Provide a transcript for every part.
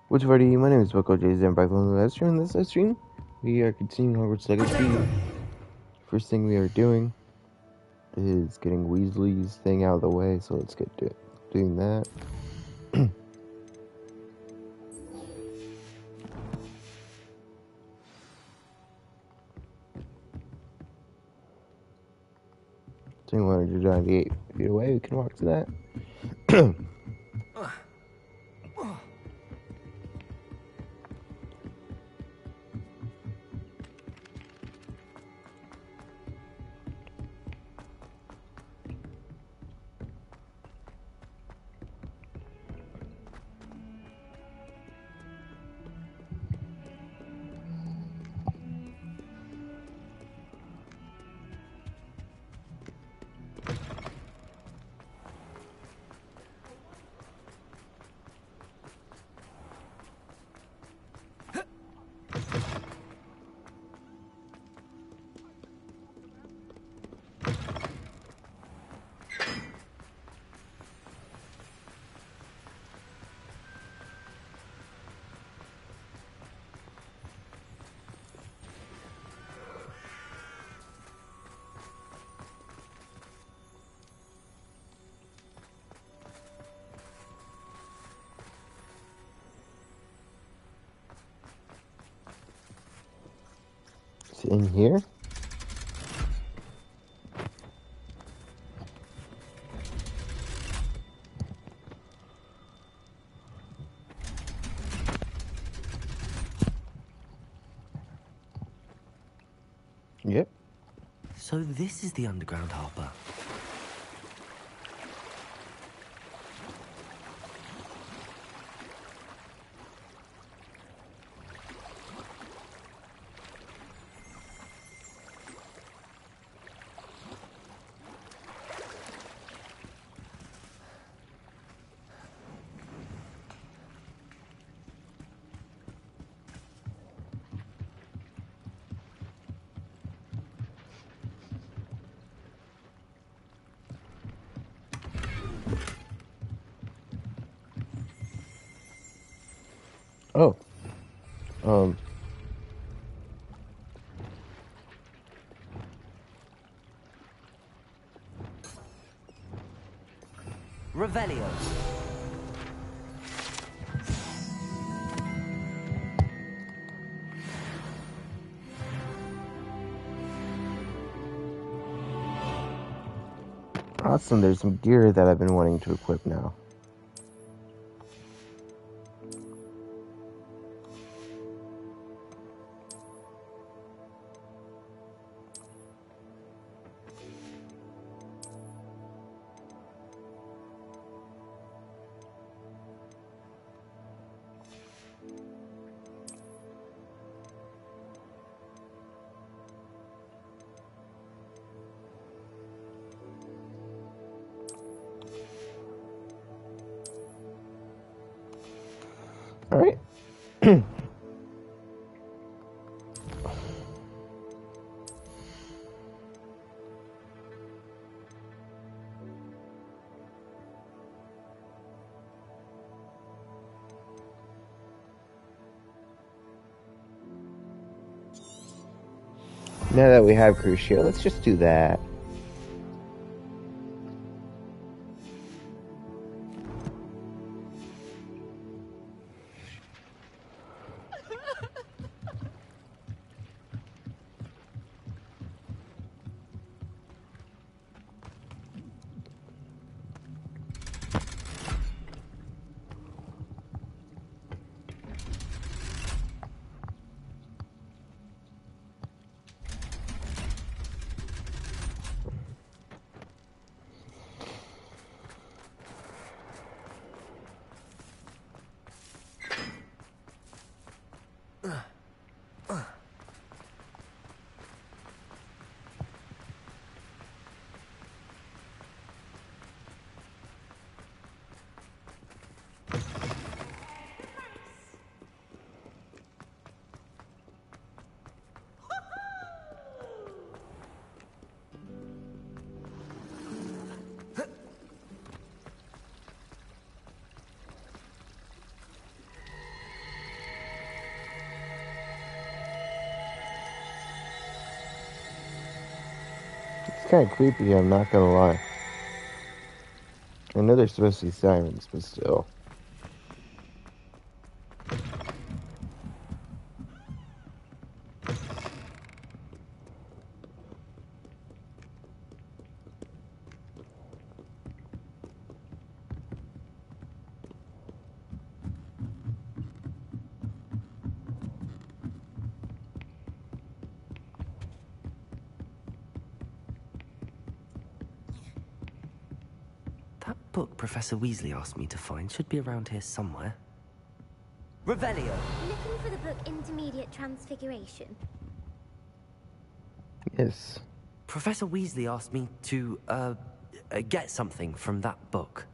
What's up, everybody? My name is Bucko J. I'm back on the live stream. In this live stream, we are continuing Hogwarts Legacy. First thing we are doing is getting Weasley's thing out of the way, so let's get to doing that. So 198 feet away, we can walk to that. It's in here. Yep. So this is the underground harbour. Oh. Revelio. Awesome, there's some gear that I've been wanting to equip now. Alright. Now that we have Crucio, let's just do that. kind of creepy, I'm not gonna lie. I know they're supposed to be sirens, but still. That book Professor Weasley asked me to find should be around here somewhere. Revelio. Looking for the book Intermediate Transfiguration? Yes. Professor Weasley asked me to, get something from that book.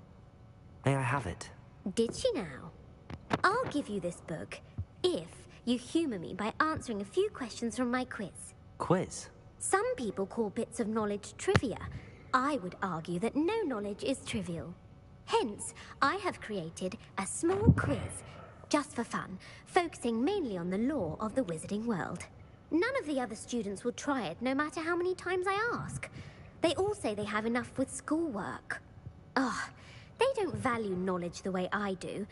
May I have it? Did she now? I'll give you this book if you humour me by answering a few questions from my quiz. Quiz? Some people call bits of knowledge trivia. I would argue that no knowledge is trivial. Hence, I have created a small quiz, just for fun, focusing mainly on the lore of the wizarding world. None of the other students will try it, no matter how many times I ask. They all say they have enough with schoolwork. Ugh, they don't value knowledge the way I do.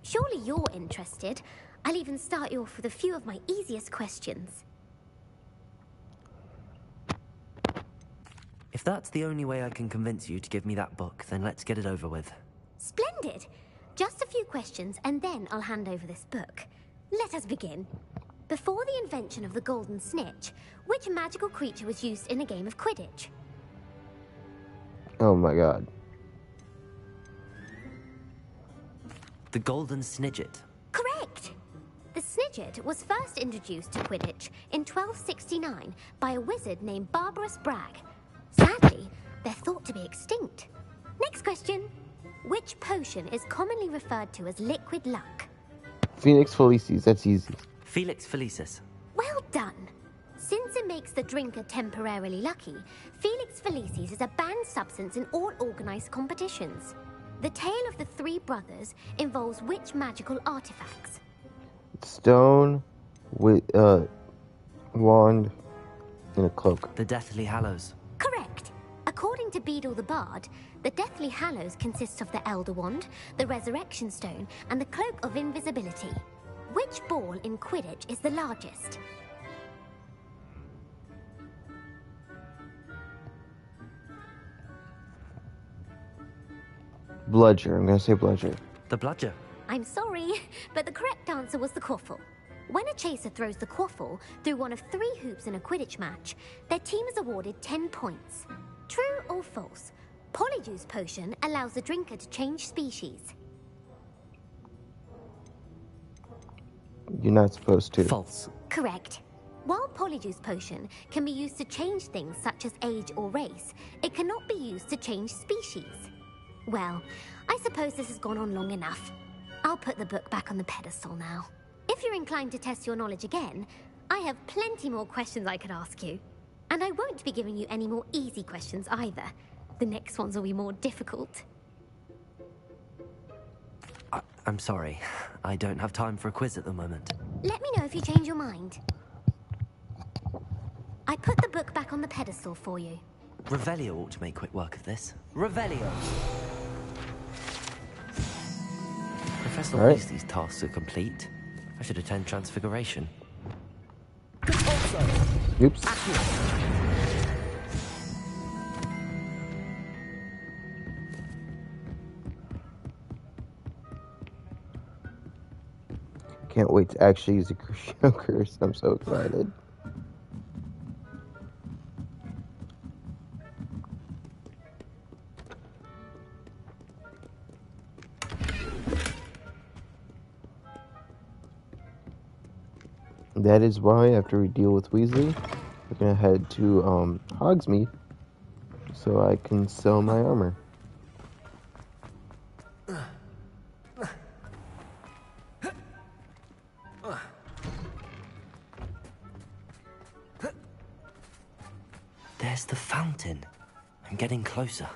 Surely you're interested. I'll even start you off with a few of my easiest questions. If that's the only way I can convince you to give me that book, then let's get it over with. Splendid! Just a few questions, and then I'll hand over this book. Let us begin. Before the invention of the golden snitch, which magical creature was used in a game of Quidditch? Oh my god. The Golden Snidget. Correct! The Snidget was first introduced to Quidditch in 1269 by a wizard named Barbarous Bragg. Sadly, they're thought to be extinct. Next question. Which potion is commonly referred to as liquid luck? Phoenix Felicis, that's easy. Felix Felicis. Well done. Since it makes the drinker temporarily lucky, Felix Felicis is a banned substance in all organized competitions. The tale of the three brothers involves which magical artifacts? Stone, with wand, and a cloak. The Deathly Hallows. Correct. According to Beedle the Bard, the Deathly Hallows consists of the Elder Wand, the Resurrection Stone, and the Cloak of Invisibility. Which ball in Quidditch is the largest? Bludger, I'm gonna say bludger. The Bludger. I'm sorry, but the correct answer was the quaffle. When a chaser throws the quaffle through one of 3 hoops in a Quidditch match, their team is awarded 10 points. True or false? Polyjuice Potion allows the drinker to change species. You're not supposed to. False. Correct. While Polyjuice Potion can be used to change things such as age or race, it cannot be used to change species. Well, I suppose this has gone on long enough. I'll put the book back on the pedestal now. If you're inclined to test your knowledge again, I have plenty more questions I could ask you. And I won't be giving you any more easy questions either. The next ones will be more difficult. I'm sorry. I don't have time for a quiz at the moment. Let me know if you change your mind. I put the book back on the pedestal for you. Revelio ought to make quick work of this. Revelio! Professor All right. Weasley's tasks are complete. I should attend Transfiguration. Oops. Can't wait to actually use a Crucio curse. I'm so excited. That is why, after we deal with Weasley, we're gonna head to Hogsmeade so I can sell my armor. There's the fountain. I'm getting closer.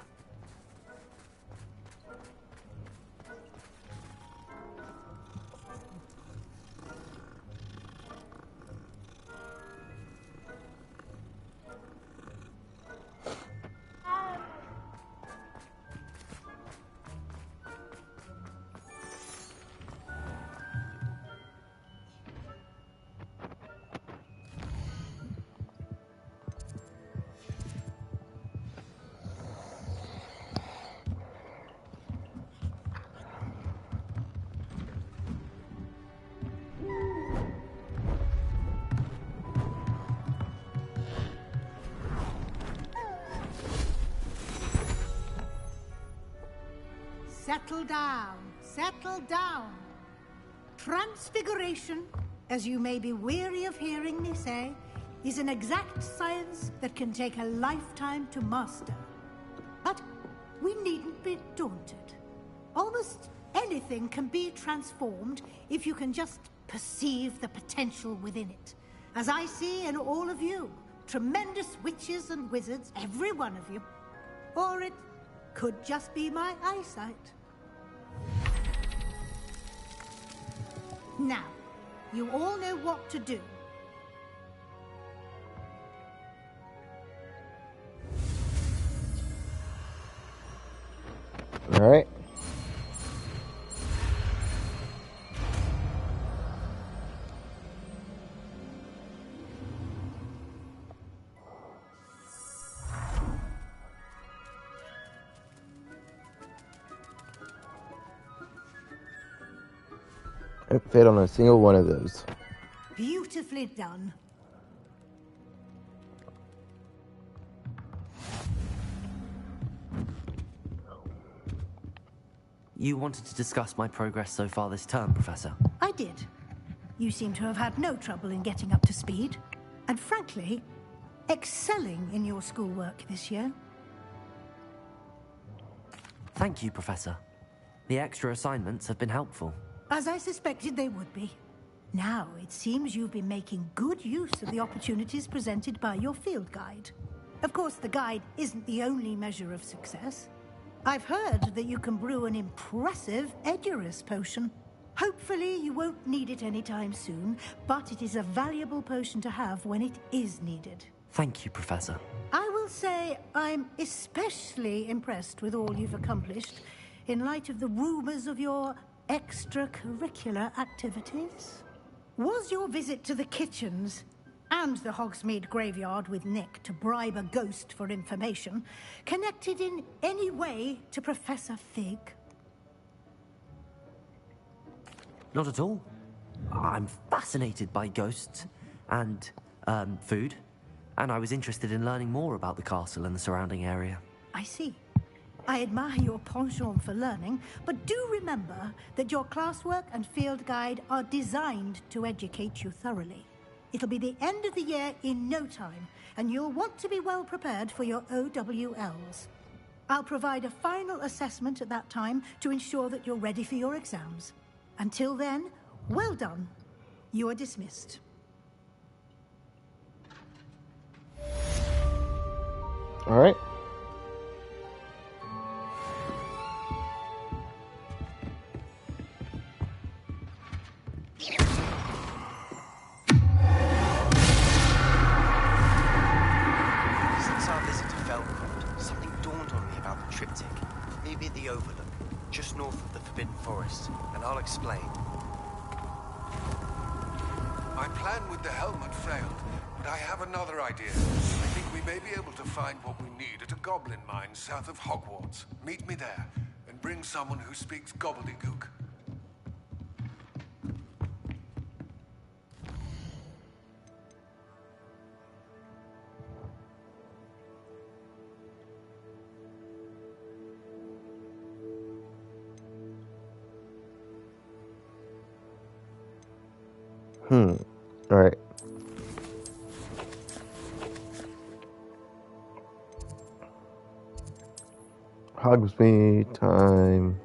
settle down. Settle down. Transfiguration, as you may be weary of hearing me say, is an exact science that can take a lifetime to master. But we needn't be daunted. Almost anything can be transformed if you can just perceive the potential within it. As I see in all of you, tremendous witches and wizards, every one of you. Or it could just be my eyesight. Now, you all know what to do. All right. I didn't fit on a single one of those. Beautifully done. You wanted to discuss my progress so far this term, Professor? I did. You seem to have had no trouble in getting up to speed. And frankly, excelling in your schoolwork this year. Thank you, Professor. The extra assignments have been helpful. As I suspected they would be. Now, it seems you've been making good use of the opportunities presented by your field guide. Of course, the guide isn't the only measure of success. I've heard that you can brew an impressive Edurus potion. Hopefully, you won't need it anytime soon, but it is a valuable potion to have when it is needed. Thank you, Professor. I will say I'm especially impressed with all you've accomplished in light of the rumors of your extracurricular activities. Was your visit to the kitchens and the Hogsmeade graveyard with Nick to bribe a ghost for information connected in any way to Professor Fig? Not at all. I'm fascinated by ghosts and food, and I was interested in learning more about the castle and the surrounding area. I see. I admire your penchant for learning, but do remember that your classwork and field guide are designed to educate you thoroughly. It'll be the end of the year in no time, and you'll want to be well prepared for your OWLs. I'll provide a final assessment at that time to ensure that you're ready for your exams. Until then, well done. You are dismissed. All right. Since our visit to Felcroft, something dawned on me about the triptych. Maybe at the Overlook, just north of the Forbidden Forest, and I'll explain. My plan with the helmet failed, but I have another idea. I think we may be able to find what we need at a goblin mine south of Hogwarts. Meet me there, and bring someone who speaks gobbledygook. All right. Hogsmeade time.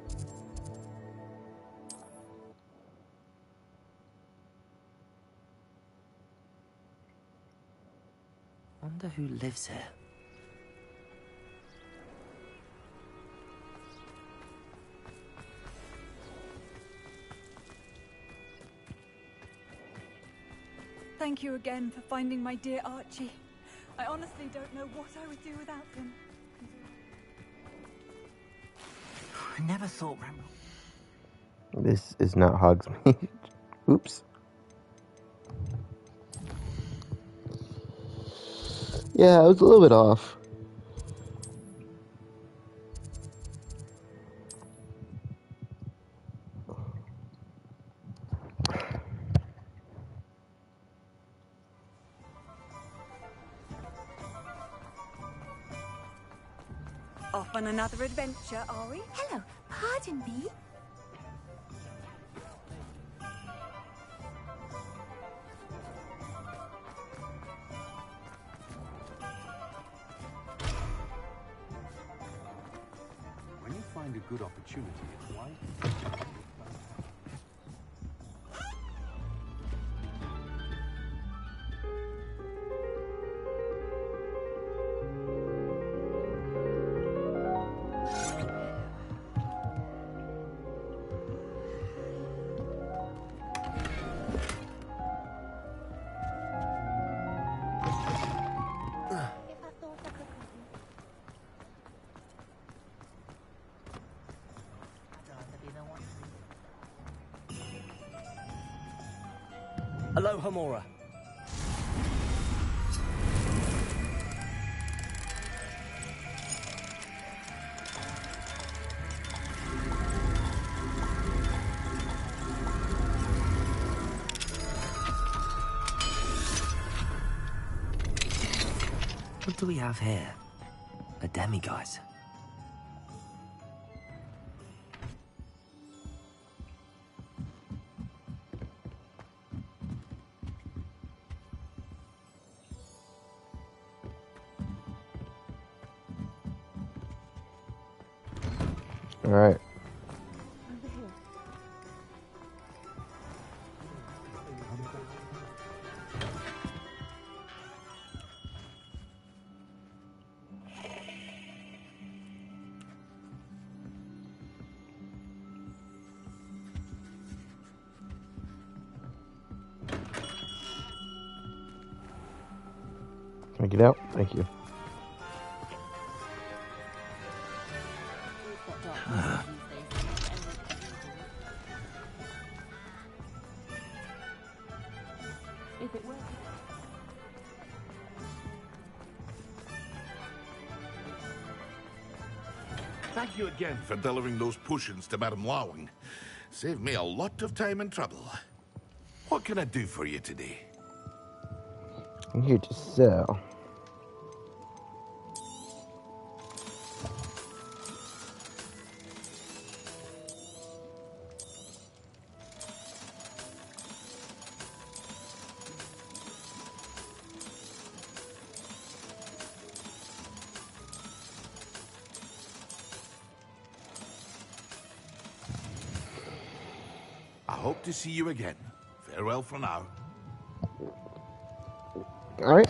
Wonder who lives here. Thank you again for finding my dear Archie. I honestly don't know what I would do without him. I never thought Rambo. This is not Hogsmeade. Oops. Yeah, I was a little bit off. Off on another adventure, are we? Hello, pardon me. When you find a good opportunity, it's wise. Aloha, Mora. What do we have here? A demiguise. All right. Can I get out? Thank you. Thank you again for delivering those potions to Madame Lawing. Saved me a lot of time and trouble. What can I do for you today? I'm here to sell. I hope to see you again. Farewell for now. All right.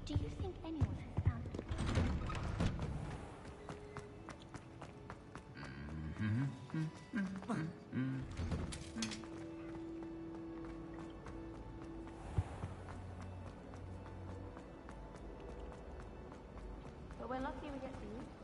Do you think anyone has found it? But we're lucky we get to use it.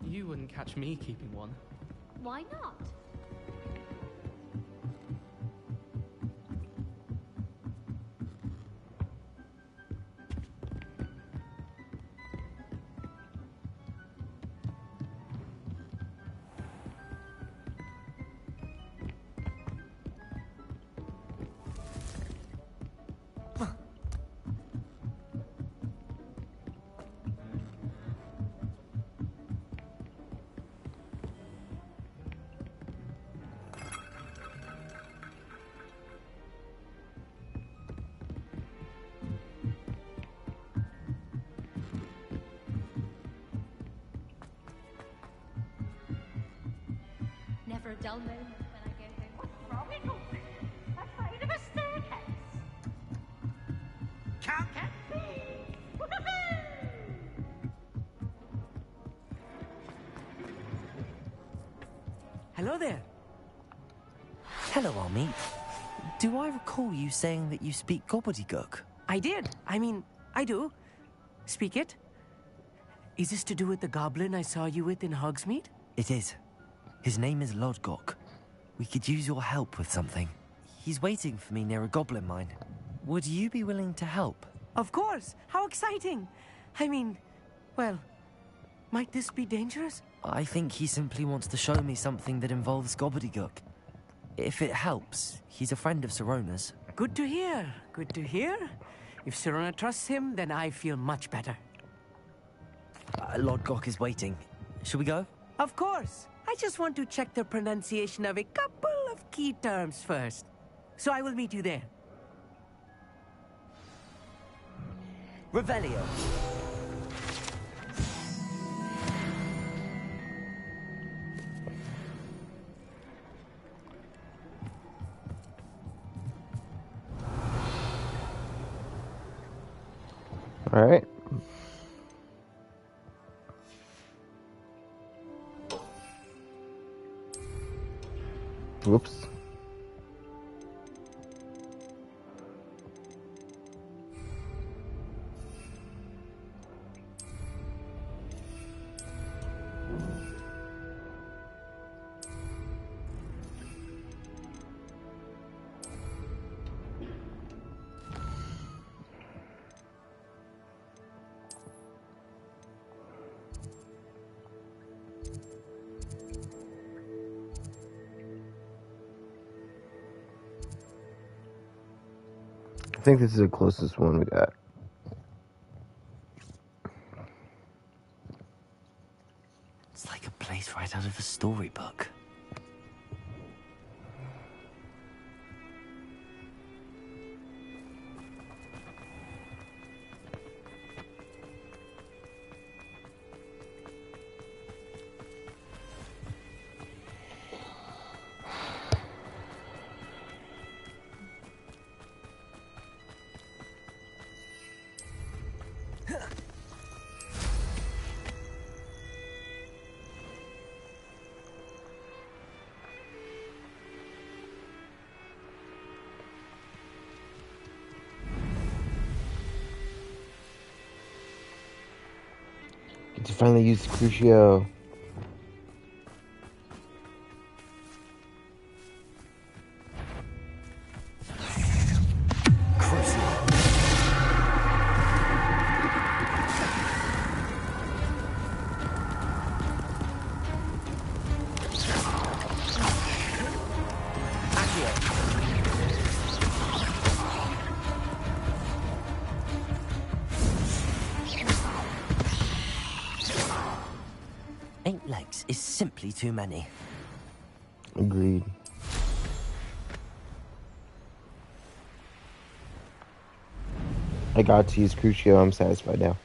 You wouldn't catch me keeping one. Why not? dull moments when I go home. What's wrong with Hogwarts? Afraid of a staircase? Can't get me! Hello there. Hello, Almi. Do I recall you saying that you speak gobbledygook? I did. I mean, I do. Speak it. Is this to do with the goblin I saw you with in Hogsmeade? It is. His name is Lodgok. We could use your help with something. He's waiting for me near a goblin mine. Would you be willing to help? Of course. How exciting. I mean, well, might this be dangerous? I think he simply wants to show me something that involves gobbledygook. If it helps, he's a friend of Sirona's. Good to hear. Good to hear. If Sirona trusts him, then I feel much better. Lodgok is waiting. Shall we go? Of course. I just want to check the pronunciation of a couple of key terms first. So I will meet you there. Revelio. All right. Whoops. I think this is the closest one we got. It's like a place right out of a storybook. Get to finally use Crucio. Is simply too many. Agreed. I got to use Crucio. I'm satisfied now.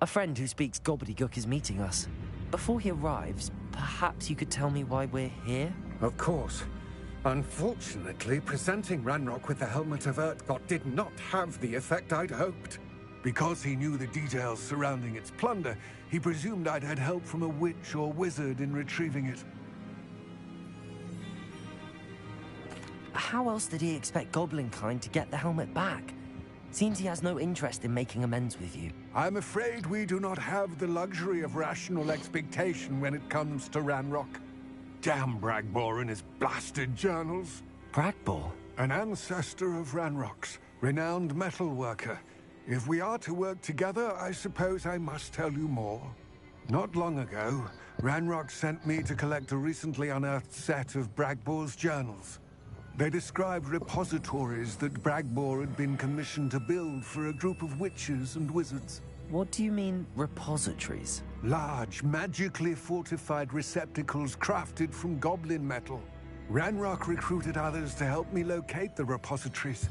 A friend who speaks gobbledygook is meeting us. Before he arrives, perhaps you could tell me why we're here? Of course. Unfortunately, presenting Ranrock with the Helmet of Urtkot did not have the effect I'd hoped. Because he knew the details surrounding its plunder, he presumed I'd had help from a witch or wizard in retrieving it. How else did he expect Goblinkind to get the helmet back? Seems he has no interest in making amends with you. I'm afraid we do not have the luxury of rational expectation when it comes to Ranrock. Damn Bragbor and his blasted journals. Bragbor? An ancestor of Ranrock's, renowned metal worker. If we are to work together, I suppose I must tell you more. Not long ago, Ranrock sent me to collect a recently unearthed set of Bragbor's journals. They described repositories that Bragbor had been commissioned to build for a group of witches and wizards. What do you mean, repositories? Large, magically fortified receptacles crafted from goblin metal. Ranrock recruited others to help me locate the repositories.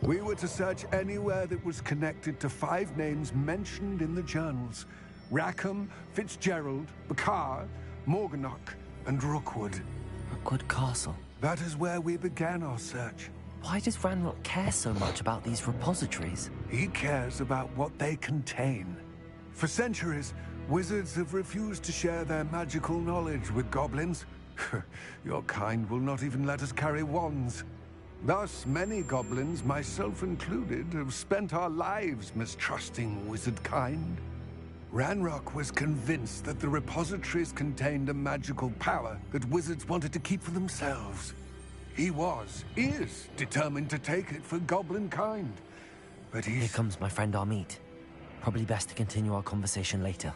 We were to search anywhere that was connected to 5 names mentioned in the journals. Rackham, Fitzgerald, Bakar, Morganach, and Rookwood. Rookwood Castle. That is where we began our search. Why does Ranrock care so much about these repositories? He cares about what they contain. For centuries, wizards have refused to share their magical knowledge with goblins. Your kind will not even let us carry wands. Thus, many goblins, myself included, have spent our lives mistrusting wizard kind. Ranrock was convinced that the repositories contained a magical power that wizards wanted to keep for themselves. He is determined to take it for goblin kind. But Here comes my friend Amit. Probably best to continue our conversation later.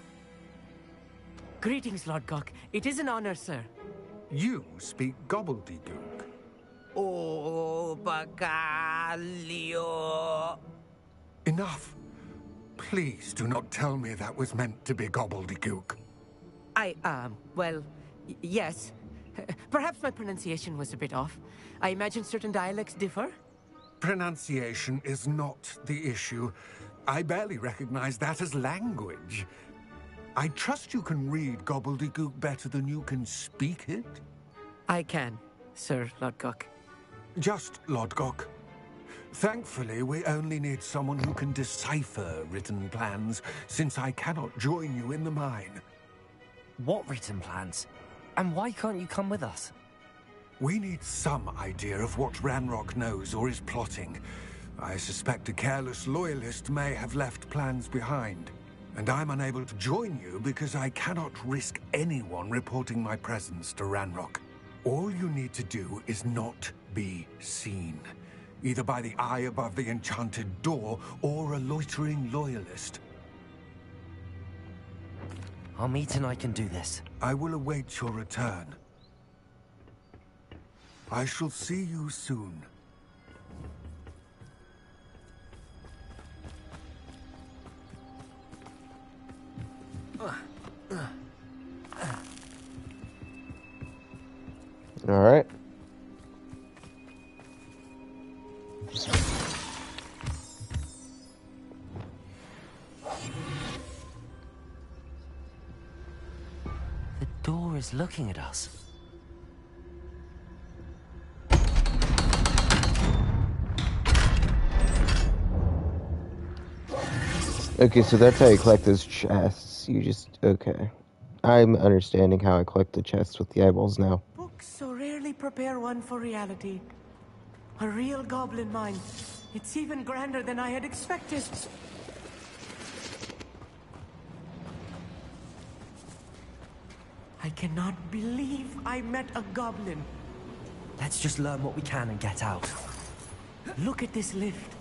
Greetings, Lord Gok. It is an honor, sir. You speak gobbledygook. Oh, Bagalio. Enough. Please do not tell me that was meant to be gobbledygook. Well, yes. Perhaps my pronunciation was a bit off. I imagine certain dialects differ? Pronunciation is not the issue. I barely recognize that as language. I trust you can read gobbledygook better than you can speak it? I can, Sir Lodgok. Just Lodgok. Thankfully, we only need someone who can decipher written plans, since I cannot join you in the mine. What written plans? And why can't you come with us? We need some idea of what Ranrock knows or is plotting. I suspect a careless loyalist may have left plans behind. And I'm unable to join you because I cannot risk anyone reporting my presence to Ranrock. All you need to do is not be seen. Either by the eye above the enchanted door, or a loitering loyalist. Amit and I can do this. I will await your return. I shall see you soon. All right. The door is looking at us. Okay, so that's how you collect those chests. You just... okay. I'm understanding how I collect the chests with the eyeballs now. Books so rarely prepare one for reality. A real goblin mine. It's even grander than I had expected. I cannot believe I met a goblin. Let's just learn what we can and get out. Look at this lift.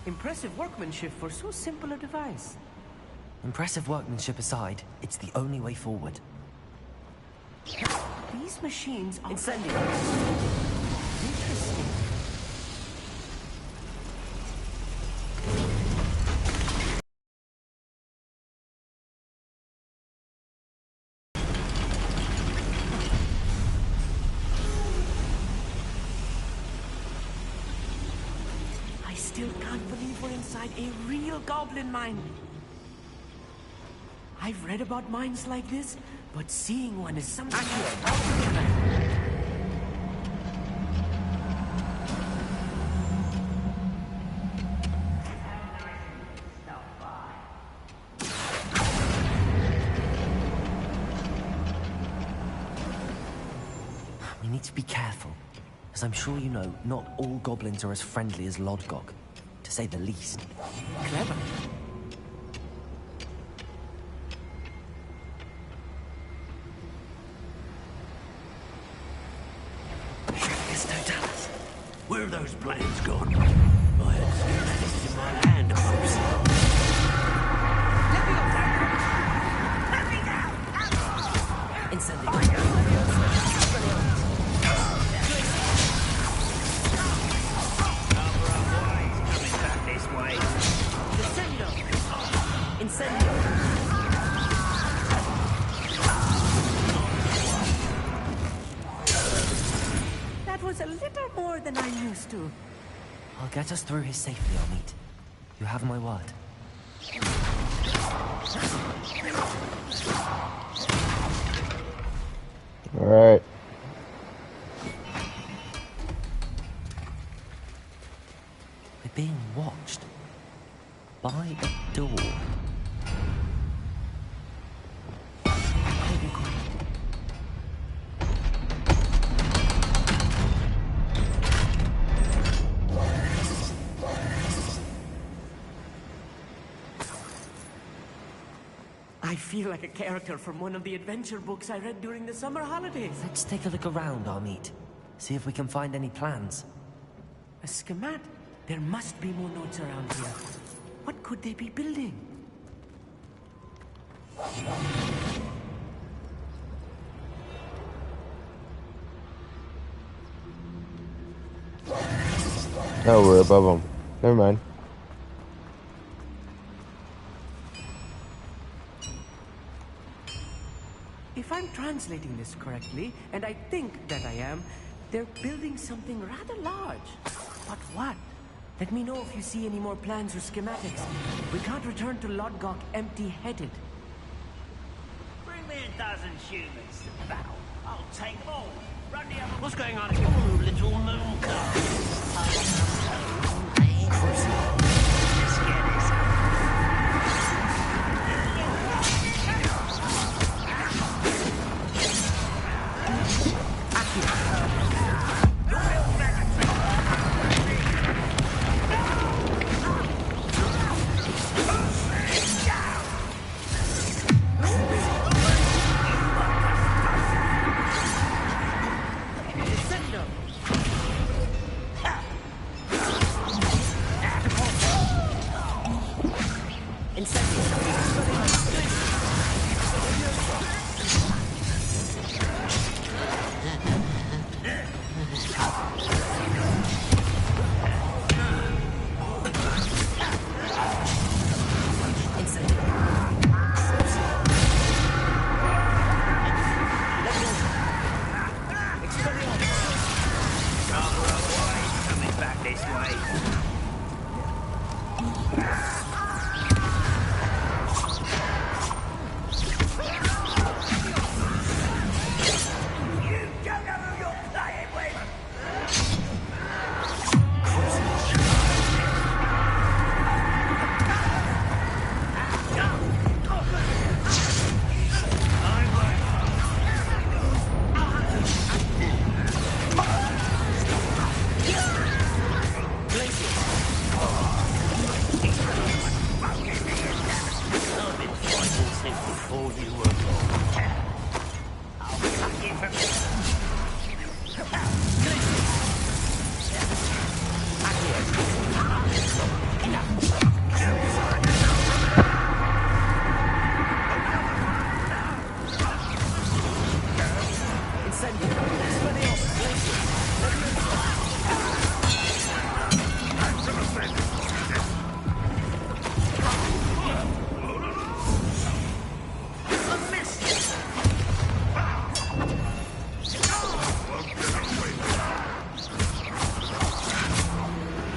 Impressive workmanship for so simple a device. Impressive workmanship aside, it's the only way forward. These machines are... Incendiary. Interesting. I still can't believe we're inside a real goblin mine. I've read about mines like this, but seeing one is something else. We need to be careful. As I'm sure you know, not all goblins are as friendly as Lodgok, to say the least. Clever. Where are those plans gone? I had schematics in my hand, folks. Incendiary. was a little more than I'm used to. I'll get us through here safely, Amit. You have my word. Alright. We're being watched. By a door. I feel like a character from one of the adventure books I read during the summer holidays. Let's take a look around, Amit. See if we can find any plans. A schematic? There must be more notes around here. What could they be building? No, we're above them. Never mind. If I'm translating this correctly, and I think that I am, they're building something rather large. But what? Let me know if you see any more plans or schematics. We can't return to Lodgok empty-headed. Bring me a dozen humans to battle. I'll take them all. Run the other. What's going on here? Oh, little moon Let's get this.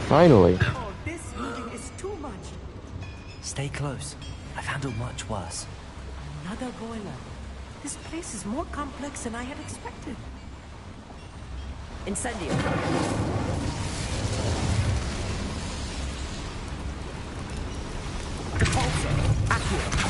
Finally. Oh, this meeting is too much. Stay close. I've handled much worse. Another boiler. This place is more complex than I had expected. Incendio. Repulsor. Accio.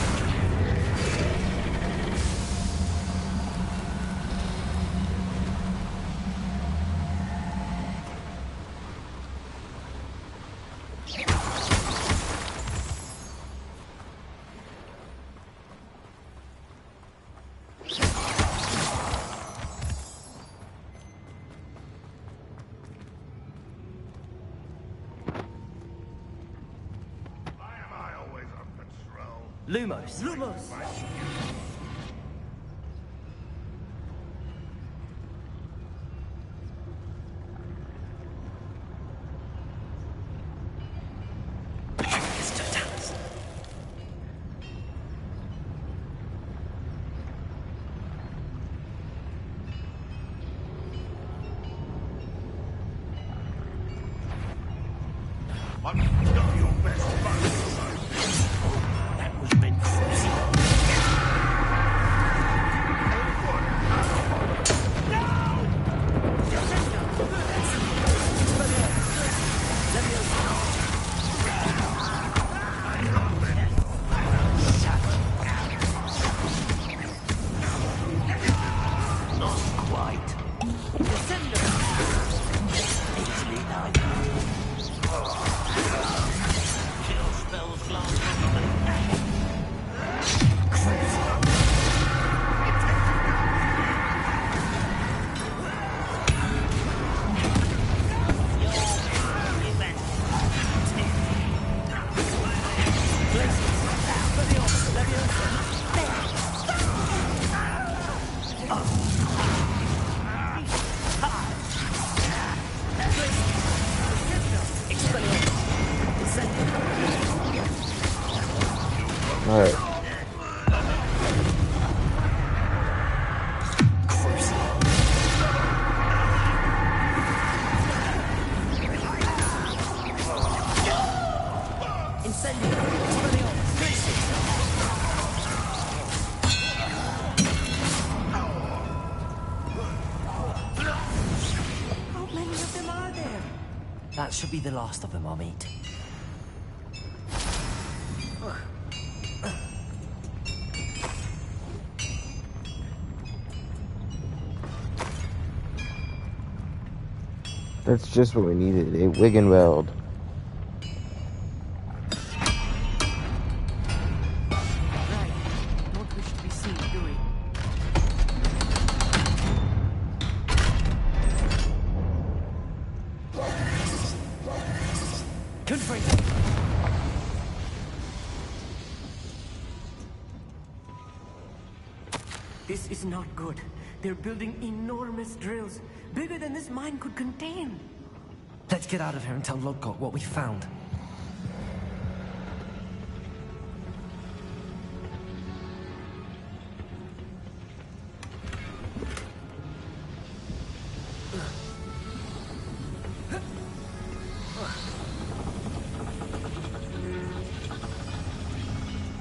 Lumos. Lumos. I've got your best buddy. That was meant for us. Alright. How many of them are there? That should be the last of them I'll meet. That's just what we needed, a Wiggenweld. Right. Not wish to be seen, do we? Confront. This is not good. They're building enormous drills, bigger than this mine could contain. Let's get out of here and tell Lodgok what we found.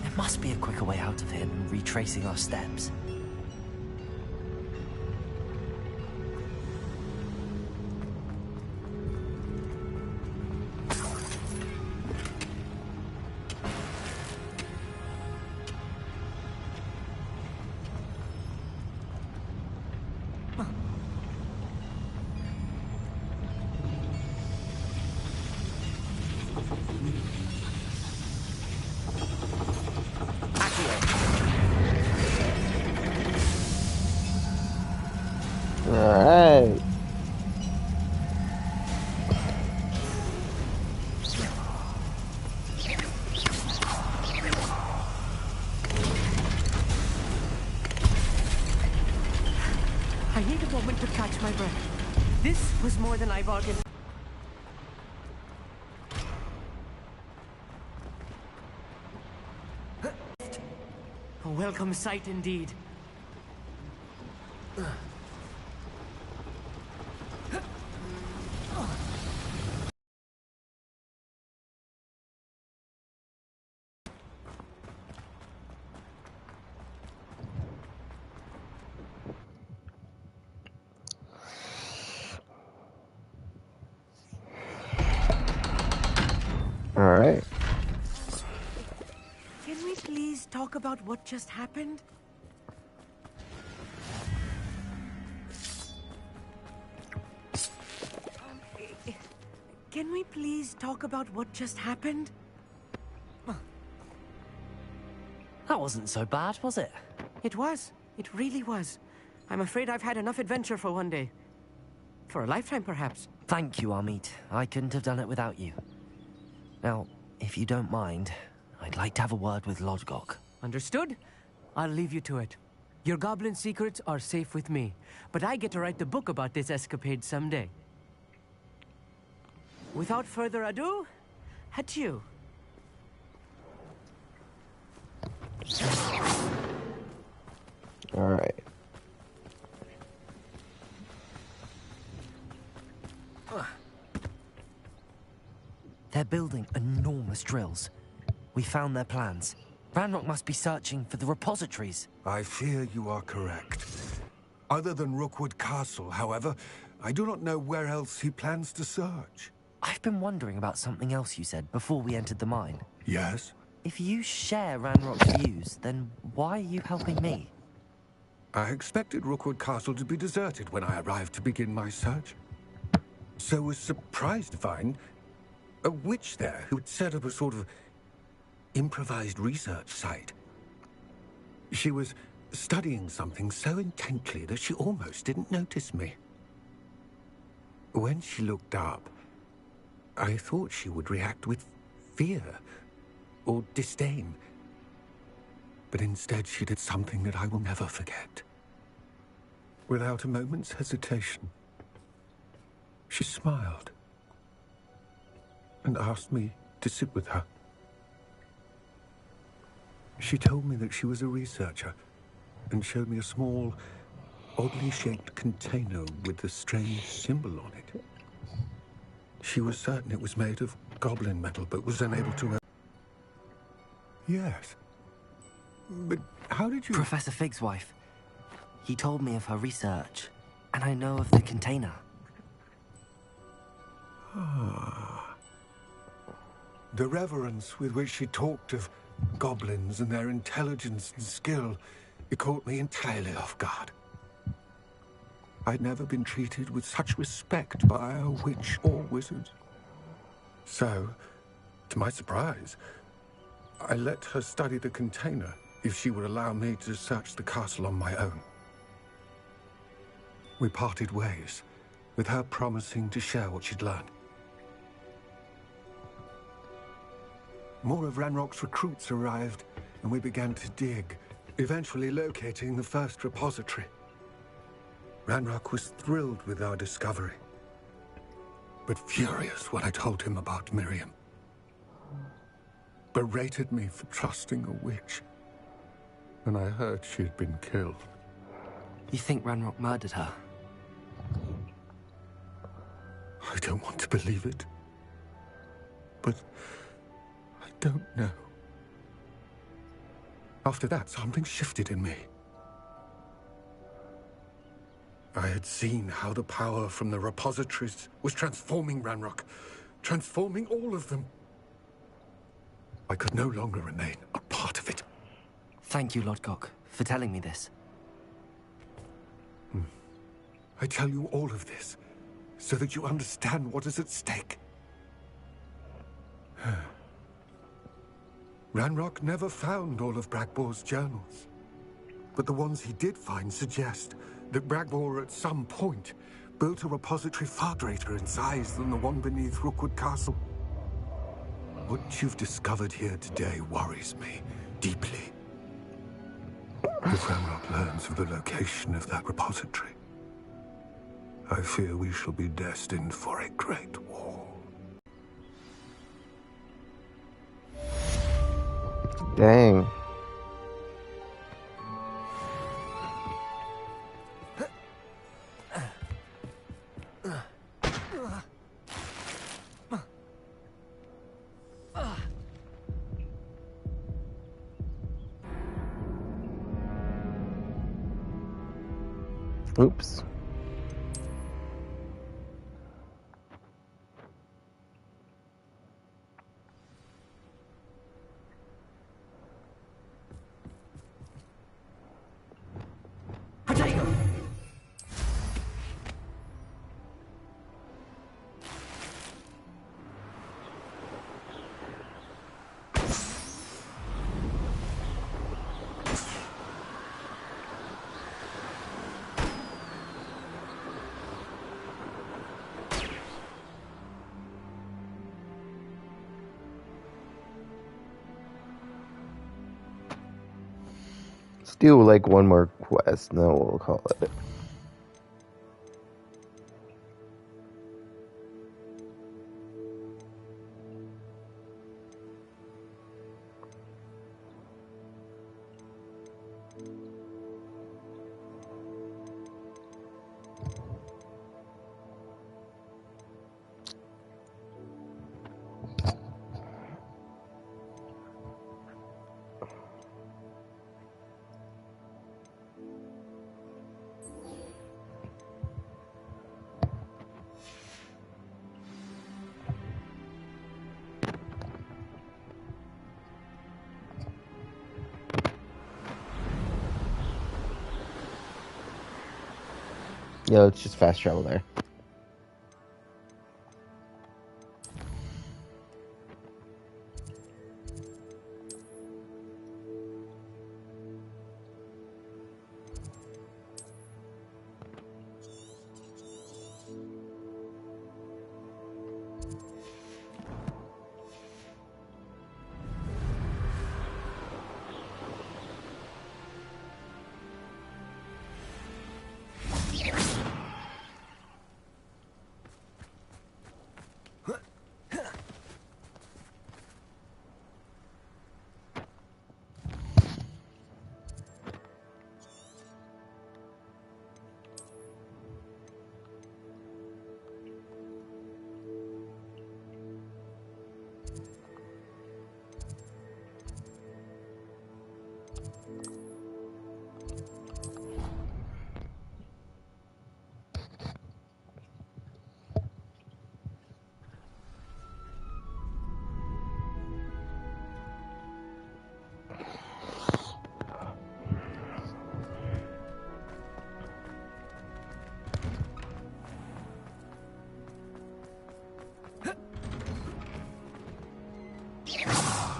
There must be a quicker way out of here than retracing our steps. Alright. I need a moment to catch my breath. This was more than I bargained. A welcome sight indeed. Alright. Can we please talk about what just happened? Can we please talk about what just happened? That wasn't so bad, was it? It was. It really was. I'm afraid I've had enough adventure for one day. For a lifetime, perhaps. Thank you, Amit. I couldn't have done it without you. Now, if you don't mind, I'd like to have a word with Lodgok. Understood? I'll leave you to it. Your goblin secrets are safe with me, but I get to write the book about this escapade someday. Without further ado, adieu. Alright. They're building enormous drills. We found their plans. Ranrock must be searching for the repositories. I fear you are correct. Other than Rookwood Castle, however, I do not know where else he plans to search. I've been wondering about something else you said before we entered the mine. Yes? If you share Ranrock's views, then why are you helping me? I expected Rookwood Castle to be deserted when I arrived to begin my search. So was surprised to find a witch there who had set up a sort of improvised research site. She was studying something so intently that she almost didn't notice me. When she looked up, I thought she would react with fear or disdain. But instead she did something that I will never forget. Without a moment's hesitation, she smiled and asked me to sit with her. She told me that she was a researcher and showed me a small, oddly shaped container with a strange symbol on it. She was certain it was made of goblin metal, but was unable to... Yes. But how did you... Professor Fig's wife. He told me of her research, and I know of the container. Ah. The reverence with which she talked of goblins and their intelligence and skill, it caught me entirely off guard. I'd never been treated with such respect by a witch or wizard. So, to my surprise, I let her study the container if she would allow me to search the castle on my own. We parted ways, with her promising to share what she'd learned. More of Ranrock's recruits arrived, and we began to dig, eventually locating the first repository. Ranrock was thrilled with our discovery, but furious when I told him about Miriam. Berated me for trusting a witch, and I heard she had been killed. You think Ranrock murdered her? I don't want to believe it, but I don't know. After that, something shifted in me. I had seen how the power from the repositories was transforming Ranrock, transforming all of them. I could no longer remain a part of it. Thank you, Lodgok, for telling me this. I tell you all of this so that you understand what is at stake. Ranrock never found all of Bragbor's journals, but the ones he did find suggest that Bragbor at some point built a repository far greater in size than the one beneath Rookwood Castle. What you've discovered here today worries me deeply. If Ranrock learns of the location of that repository, I fear we shall be destined for a great war. Dang. Oops. Do like one more quest, and then we'll call it. Yeah, let's just fast travel there.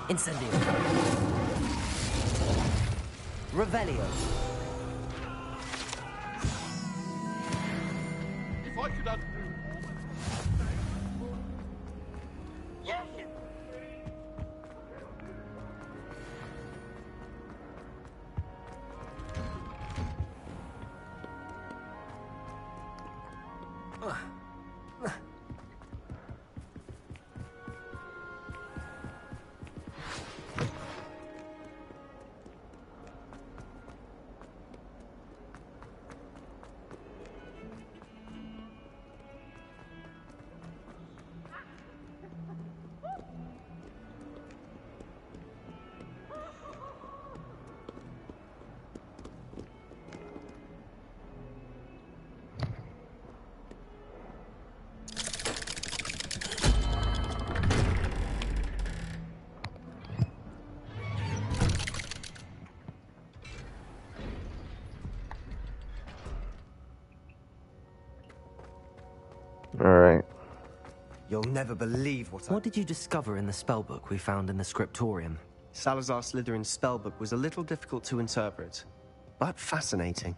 Incendio. Revelio. If I could undo... Alright. You'll never believe What did you discover in the spellbook we found in the scriptorium? Salazar Slytherin's spellbook was a little difficult to interpret, but fascinating.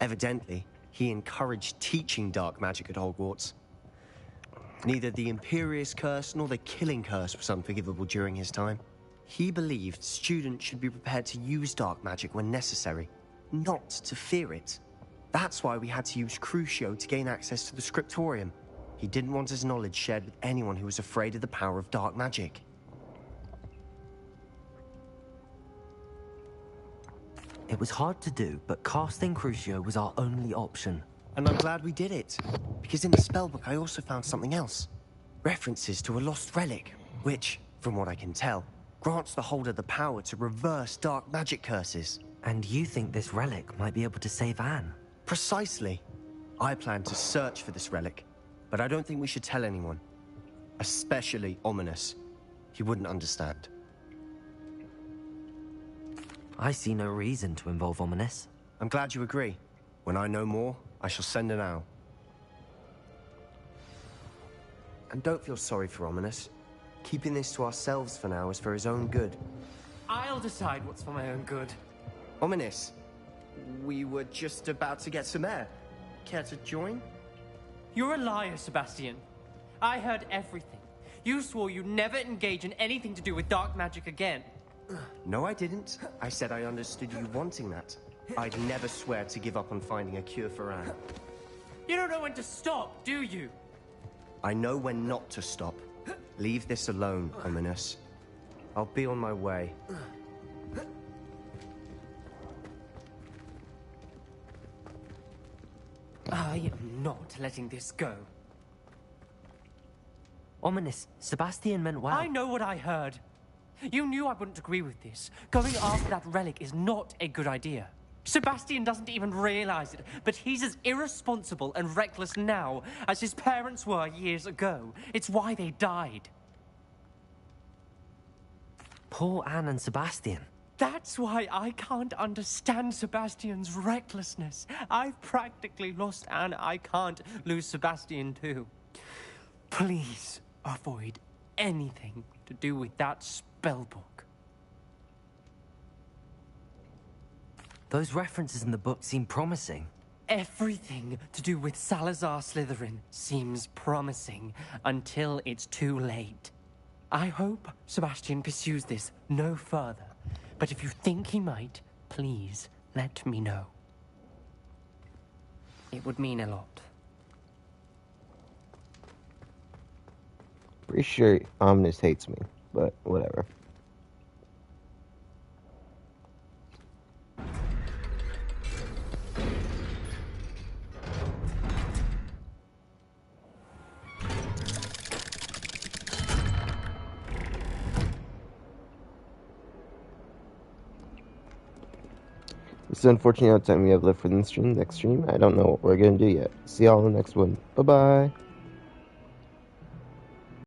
Evidently, he encouraged teaching dark magic at Hogwarts. Neither the Imperious Curse nor the Killing Curse was unforgivable during his time. He believed students should be prepared to use dark magic when necessary, not to fear it. That's why we had to use Crucio to gain access to the scriptorium. He didn't want his knowledge shared with anyone who was afraid of the power of dark magic. It was hard to do, but casting Crucio was our only option. And I'm glad we did it, because in the spellbook I also found something else. References to a lost relic, which, from what I can tell, grants the holder the power to reverse dark magic curses. And you think this relic might be able to save Anne? Precisely. I plan to search for this relic, but I don't think we should tell anyone. Especially Ominous. He wouldn't understand. I see no reason to involve Ominous. I'm glad you agree. When I know more, I shall send an owl. And don't feel sorry for Ominous. Keeping this to ourselves for now is for his own good. I'll decide what's for my own good. Ominous, we were just about to get some air. Care to join? You're a liar, Sebastian. I heard everything. You swore you'd never engage in anything to do with dark magic again. No, I didn't. I said I understood you wanting that. I'd never swear to give up on finding a cure for Anne. You don't know when to stop, do you? I know when not to stop. Leave this alone, Ominous. I'll be on my way. I am not letting this go. Ominous, Sebastian meant well. I know what I heard. You knew I wouldn't agree with this. Going after that relic is not a good idea. Sebastian doesn't even realize it, but he's as irresponsible and reckless now as his parents were years ago. It's why they died. Poor Anne and Sebastian. That's why I can't understand Sebastian's recklessness. I've practically lost Anne. I can't lose Sebastian too. Please avoid anything to do with that spellbook. Those references in the book seem promising. Everything to do with Salazar Slytherin seems promising until it's too late. I hope Sebastian pursues this no further. But if you think he might, please let me know. It would mean a lot. Pretty sure Omnis hates me, but whatever. It's unfortunate how much time we have left for this stream. Next stream, I don't know what we're gonna do yet. See y'all in the next one. Bye bye.